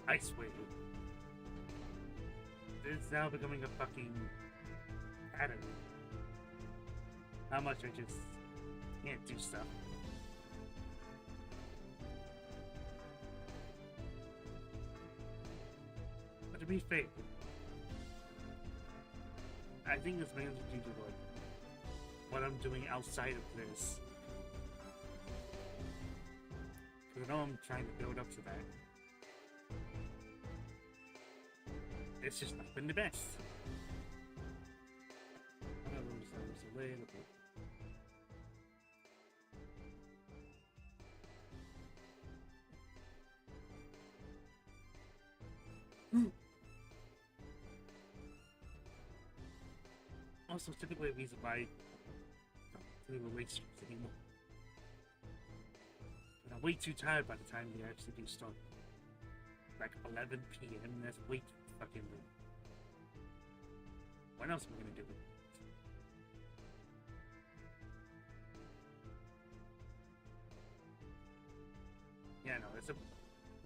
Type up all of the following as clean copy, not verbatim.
I swear. It's now becoming a fucking pattern. How much I just can't do stuff. But to be fair, I think it's mainly due to like what I'm doing outside of this. Because I know I'm trying to build up to that. It's just not been the best. One of those that was a little bit. Also, typically a reason why I don't do late streams anymore. But I'm way too tired by the time we actually do start. Like 11 p.m. That's way too fucking late. What else am I gonna do? Yeah, no, it's a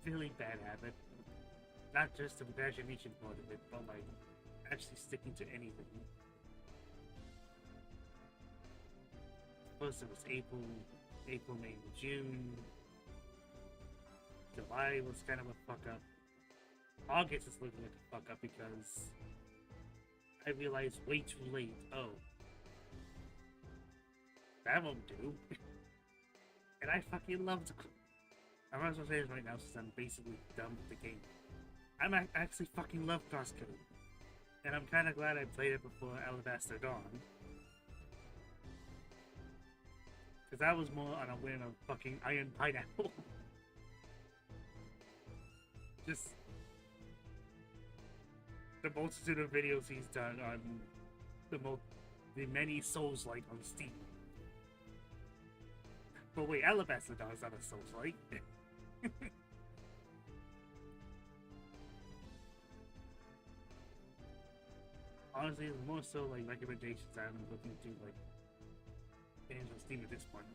really bad habit. Not just the imagination part of it, but like actually sticking to anything. First it was April, May, June. July was kind of a fuck up. August is looking like a fuck up because I realized way too late. Oh, that won't do. And I fucking loved. I might as well say this right now since I'm basically done with the game. Actually fucking love Crosscode, and I'm kind of glad I played it before Alabaster Dawn. Because I was more on a whim of fucking Iron Pineapple. Just the multitude of videos he's done on the many Souls-like on Steam. But wait, Alabaster Dawn is not a Souls-like. Honestly, it's more so like recommendations I'm looking to like games on Steam at this point.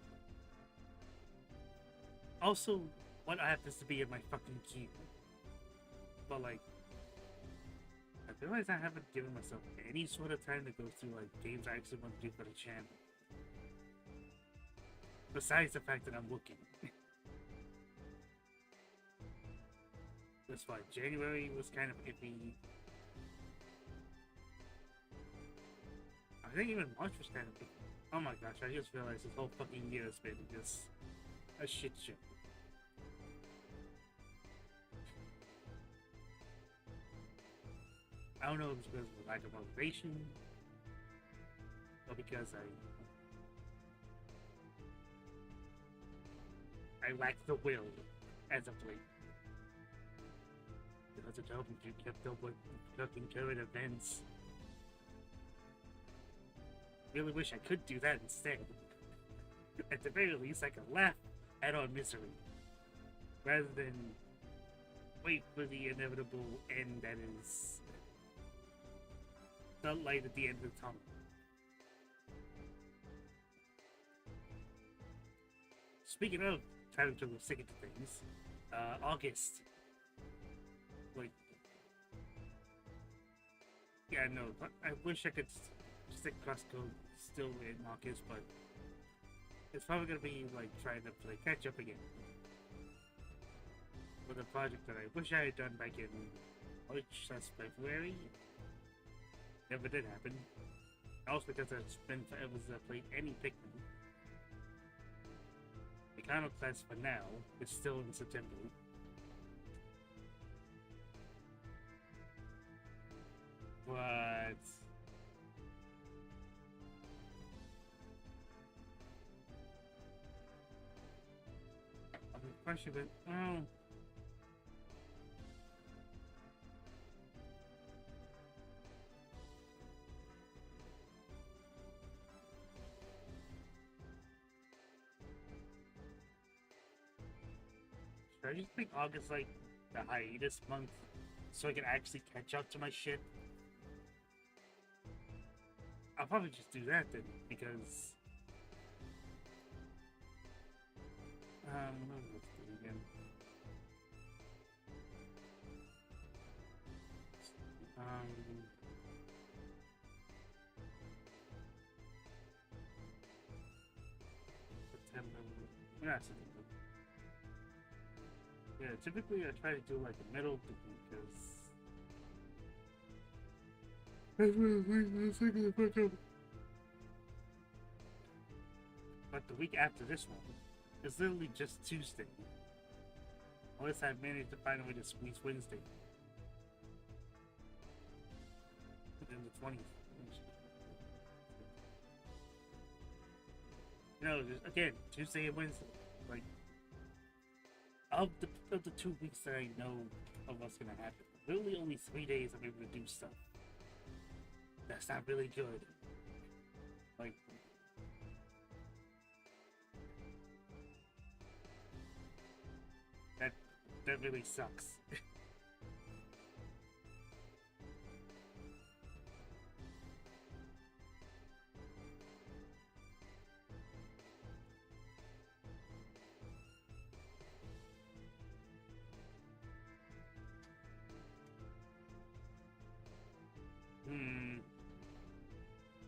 Also, what happens to be in my fucking queue? But like, I realize I haven't given myself any sort of time to go through like games I actually want to do for the channel. Besides the fact that I'm looking. That's why January was kind of iffy. I think even March was kind of iffy. Oh my gosh, I just realized this whole fucking year has been just a shit show. I don't know if it's because of lack of motivation or because I lack the will as of late. Because of job you kept up with fucking current events. Really wish I could do that instead. At the very least, I could laugh at our misery rather than wait for the inevitable end that is the light at the end of the tunnel. Speaking of trying to stick into things, August. Like, yeah, no, I wish I could stick Crosscode still in August, but it's probably gonna be like trying to play catch up again with a project that I wish I had done back in February. Never did happen. Also because it's been forever since I played any Pikmin. Iconoclast for now is still in September. But I'm question, but oh. Should I just make August like the hiatus month so I can actually catch up to my shit? I'll probably just do that then, because what was it again? September. Yeah, September. Yeah, typically I try to do like a middle because but the week after this one is literally just Tuesday. Unless I manage to find a way to squeeze Wednesday. And then the 20th. You know, just, again, Tuesday and Wednesday. Like, of the 2 weeks that I know of what's gonna happen, literally only 3 days I'm able to do stuff. That's not really good. Like, that really sucks.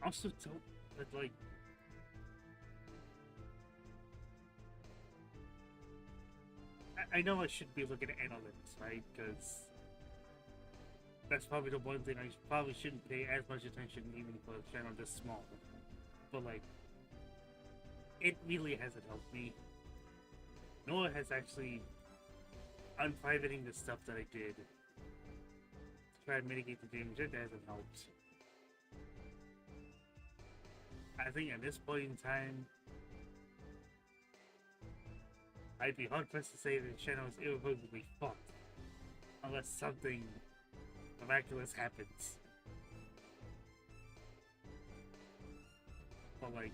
Also, don't, but like, I know I should be looking at analytics, right? Because that's probably the one thing I probably shouldn't pay as much attention, even for a channel this small. But like, it really hasn't helped me. Nor has actually unprivating the stuff that I did to try and mitigate the damage. It hasn't helped. I think at this point in time, I'd be hard pressed to say that the channel is irrevocably fucked unless something miraculous happens. But like,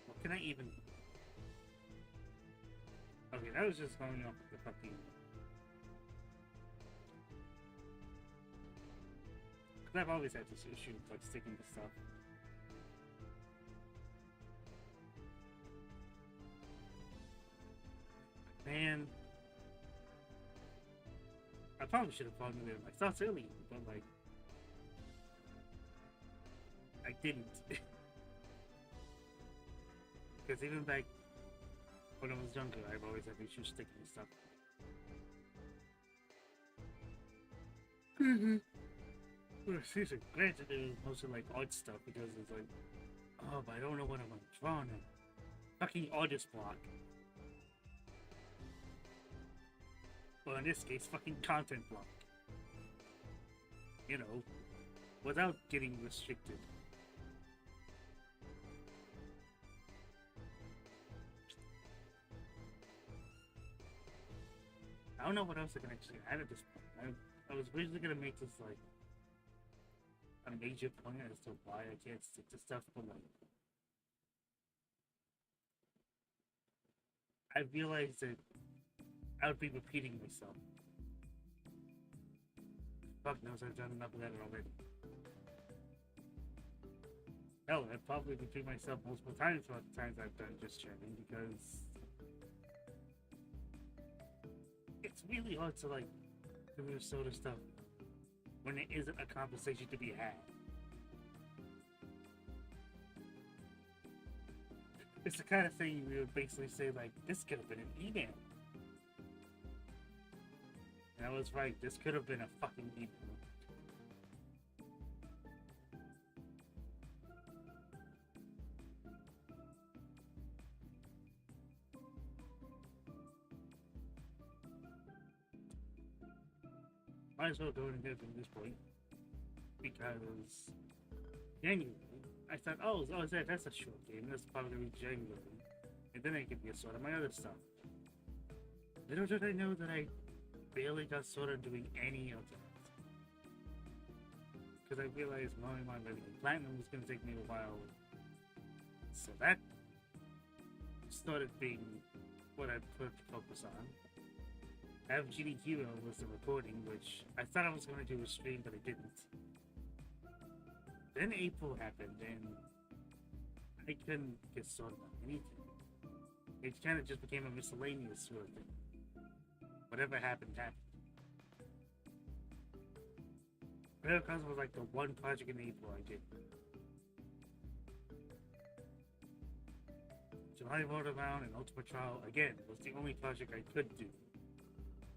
what can I even? Okay, that was just going off the fucking. Because I've always had this issue with like sticking to stuff. Man, I probably should have found it in my thoughts earlier, but like, I didn't. Because even back when I was younger, I've always had issues sticking to stuff. Well, seriously, granted, it was mostly like odd stuff because it's like, oh, but I don't know what I'm gonna draw now. Fucking artist block. Well, in this case, fucking content block. You know, without getting restricted. I don't know what else I can actually add at this point. I was originally gonna make this like a major point as to why I can't stick to stuff, but like I realized that I would be repeating myself. Fuck knows I've done enough of that already. Hell, I've probably repeated myself multiple times throughout the times I've done just chatting because it's really hard to like do this sort of stuff when there isn't a conversation to be had. It's the kind of thing we would basically say like, this could have been an email. And I was right, this could have been a fucking email. Might as well go ahead from this point. Because January, I thought, oh, that's a short game. That's probably gonna be January. And then I could get sorted my other stuff. Little did I know that I barely got started doing any of that. Because I realized mowing my platinum was going to take me a while. So that started being what I put focus on. FGD Hero was the recording, which I thought I was going to do a stream, but I didn't. Then April happened, and I couldn't get started on anything. It kind of just became a miscellaneous sort of thing. whatever happened, happened. Animal Crossing was like the one project in April I did. July Waterbound and Ultimate Trial, again, was the only project I could do.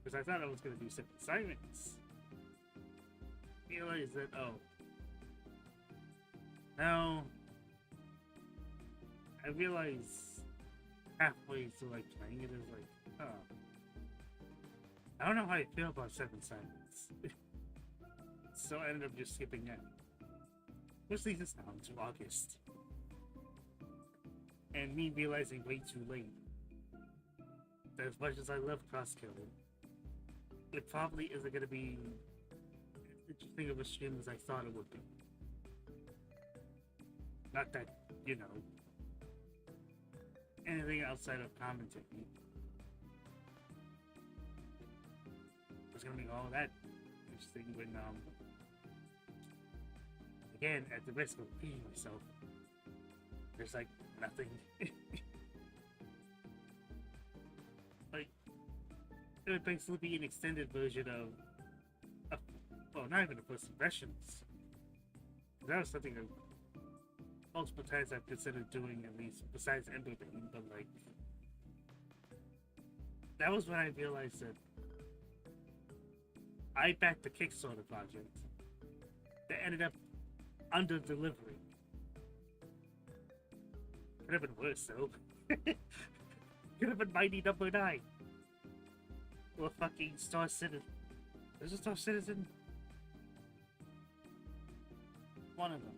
Because I thought I was going to do simple assignments. Realized that, oh. Now, I realized halfway through like playing it is like, oh. I don't know how I feel about Seven Silence. So I ended up just skipping that. Which leads us down to August. And me realizing way too late that as much as I love Crosskill, it probably isn't going to be as interesting of a stream as I thought it would be. Not that, you know, anything outside of commentary was going to be all that interesting when, again, at the risk of repeating myself, there's like nothing. Like, it would basically be an extended version of well, not even the first impressions. That was something that multiple times I've considered doing, at least besides Emberbane, but like, that was when I realized that I backed the Kickstarter project that ended up under delivering. Could have been worse though. Could have been Mighty Number 9. Or fucking Star Citizen. There's a Star Citizen? One of them.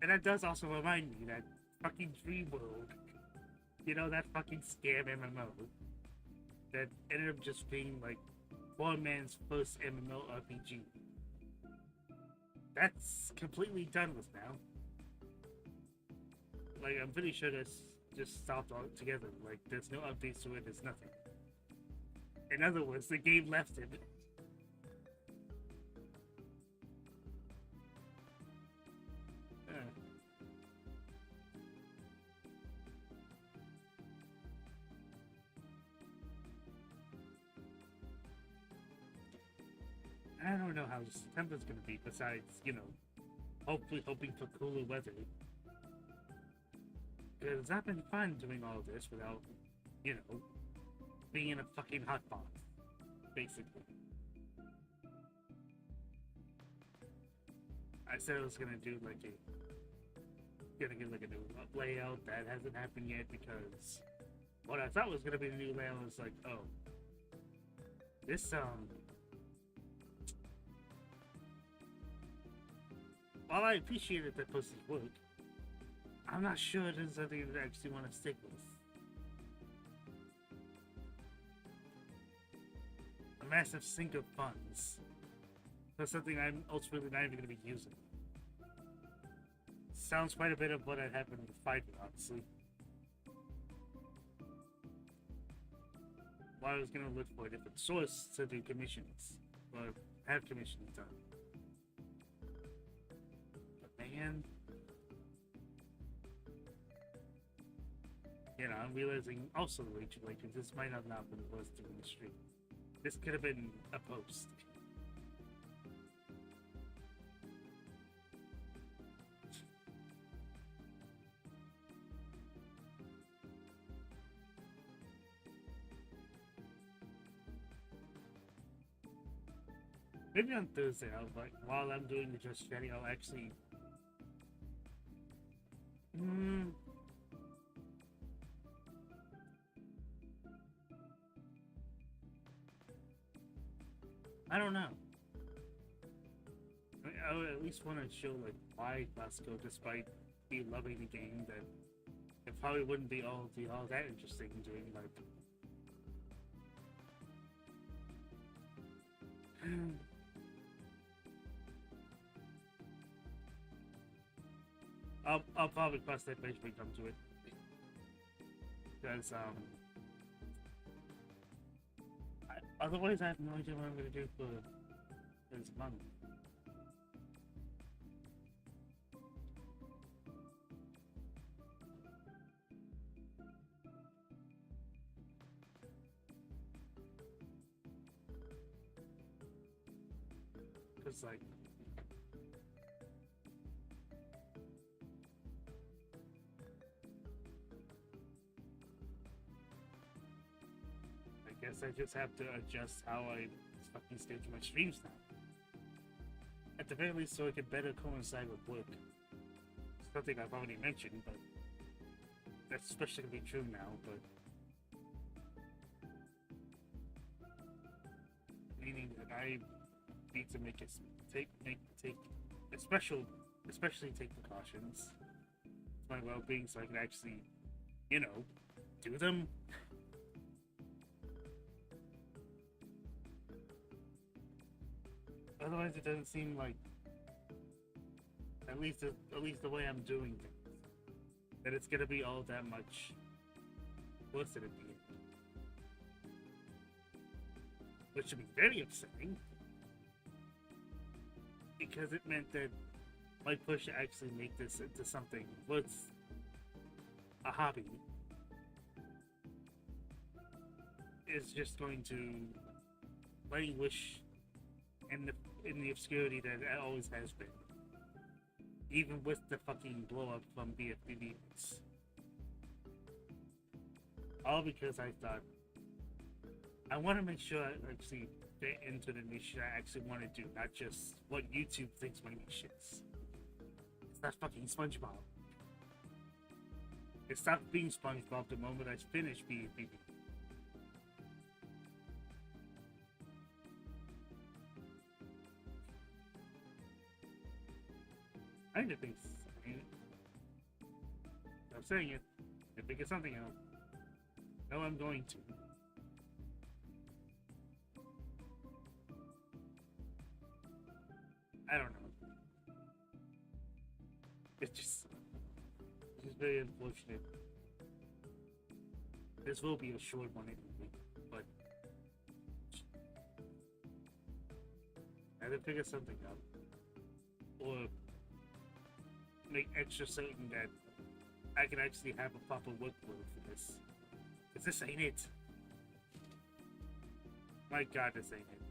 And that does also remind me that fucking Dream World, you know, that fucking scam MMO, that ended up just being like one man's first MMORPG. That's completely done with now. Like, I'm pretty sure that's just stopped altogether. Like, there's no updates to it, there's nothing. In other words, the game left it. I don't know how September's gonna be, besides, you know, hopefully hoping for cooler weather. Because it's not been fun doing all this without, you know, being in a fucking hot box, basically. I said I was gonna do like gonna get like a new layout. That hasn't happened yet because what I thought was gonna be the new layout was like, oh, this while I appreciated that pussy's work, I'm not sure it is something that I actually want to stick with. A massive sink of funds for something I'm ultimately not even going to be using. Sounds quite a bit of what had happened with Fighter, honestly. Well, I was going to look for a different source to do commissions, or have commissions done. And you know, I'm realizing also way too late because this might have not been posted in the stream. This could have been a post. Maybe on Thursday, while I'm doing the Just Chatting, I'll actually I don't know. I would at least want to show like why Glasgow, despite me loving the game, that it probably wouldn't be all that interesting doing like. I'll probably cross that bridge when we come to it. Because otherwise I have no idea what I'm gonna do for this month. It's like, I guess I just have to adjust how I fucking stage my streams now. At the very least, so it can better coincide with work. Something I've already mentioned, but that's especially gonna be true now. But meaning that I need to make it take especially take precautions for my well-being, so I can actually, do them. Otherwise, it doesn't seem like, at least the way I'm doing things, that it's gonna be all that much worse than it be. Which should be very upsetting, because it meant that my push to actually make this into something worth a hobby is just going to languish in the obscurity that it always has been, even with the fucking blow up from BFB. All because I thought I want to make sure I actually fit into the niche I actually want to do, not just what YouTube thinks my niche is. It's not fucking SpongeBob. It stopped being SpongeBob the moment I finished BFB. I need to think. I'm saying it. I think it's something else. No, I'm going to. I don't know. It's just very unfortunate. This will be a short one anyway, but I have to figure something out, or make extra certain that I can actually have a proper workflow for this. Because this ain't it. My god, this ain't it.